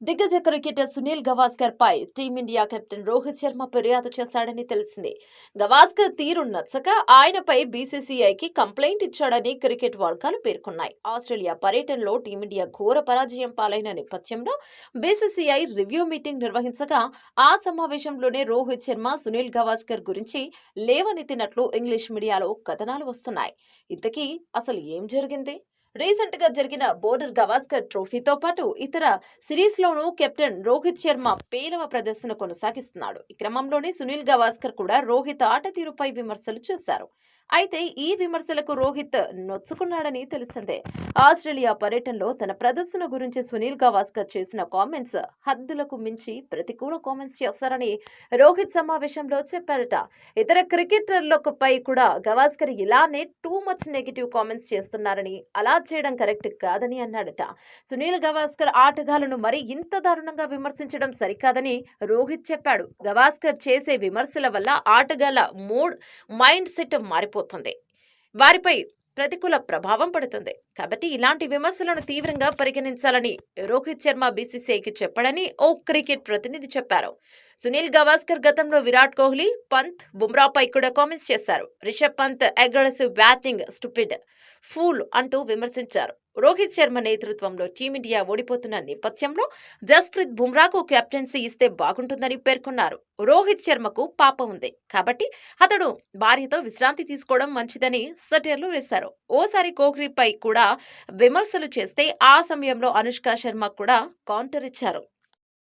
దిగ్గజ క్రికెటర్ సునీల్ గవాస్కర్ పై team India captain Rohit Sharma ఫిర్యాదు చేశాడని తెలిసింది. గవాస్కర్ తీరు నచ్చక ఆయనపై బీసీసీఐకి కంప్లైంట్ ఇచ్చాడని క్రికెట్ వర్గాలు పేర్కొన్నాయి. ఆస్ట్రేలియా పర్యటనలో టీమిండియా ఘోర పరాజయం పాలైన నేపథ్యంలో బీసీసీఐ రివ్యూ మీటింగ్ నిర్వహించగా ఆ సమావేశంలోనే రోహిత్ శర్మ సునీల్ గవాస్కర్ గురించి లేవనెత్తినట్లు ఇంగ్లీష్ మీడియాలో కథనాలు వస్తున్నాయి. ఇంతకీ అసలు ఏం జరిగింది? రీసెంట్ గా జరిగిన బోర్డర్ గవాస్కర్ ట్రోఫీతో పాటు ఇతర సిరీస్ లోనూ కెప్టెన్ రోహిత్ శర్మ పేలవ ప్రదర్శన కొనసాగిస్తున్నాడు. ఈ క్రమంలోనే సునీల్ గవాస్కర్ కూడా రోహిత్ ఆట తీరుపై విమర్శలు చేశారు. అయితే ఈ విమర్శలకు రోహిత్ నొచ్చుకున్నాడని తెలిసిందే. ఆస్ట్రేలియా పర్యటనలో తన ప్రదర్శన గురించి సునీల్ గవాస్కర్ చేసిన కామెంట్స్ హద్దులకు మించి ప్రతికూల కామెంట్స్ చేశారని రోహిత్ సమావేశంలో చెప్పారట. ఇతర క్రికెటర్లపై కూడా గవాస్కర్ ఇలానే టూ మచ్ నెగిటివ్ కామెంట్స్ చేస్తున్నారని, అలా చేయడం కరెక్ట్ కాదని అన్నాడట. సునీల్ గవాస్కర్ ఆటగాళ్లను మరి ఇంత దారుణంగా విమర్శించడం సరికాదని రోహిత్ చెప్పాడు. గవాస్కర్ చేసే విమర్శల వల్ల ఆటగాళ్ల మైండ్ సెట్ మారిపోతుంది, వారిపై ప్రతికూల ప్రభావం పడుతుంది. కాబట్టి ఇలాంటి విమర్శలను తీవ్రంగా పరిగణించాలని రోహిత్ శర్మ బీసీసీఐకి చెప్పాడని ఓ క్రికెట్ ప్రతినిధి చెప్పారు. సునీల్ గవాస్కర్ గతంలో విరాట్ కోహ్లీ, పంత్, బుమ్రాపై కూడా కామెంట్స్ చేశారు. Rishabh Pant aggressive batting stupid, fool అంటూ విమర్శించారు. రోహిత్ శర్మ నేతృత్వంలో టీమిండియా ఓడిపోతున్న నేపథ్యంలో జస్ప్రీత్ బుమ్రాకు కెప్టెన్సీ ఇస్తే బాగుంటుందని పేర్కొన్నారు. రోహిత్ శర్మకు పాప ఉంది కాబట్టి అతడు భార్యతో విశ్రాంతి తీసుకోవడం మంచిదని సెటైర్లు వేశారు. ఓసారి కోహ్లీపై కూడా విమర్శలు చేస్తే ఆ సమయంలో అనుష్క శర్మ కూడా కౌంటర్ ఇచ్చారు.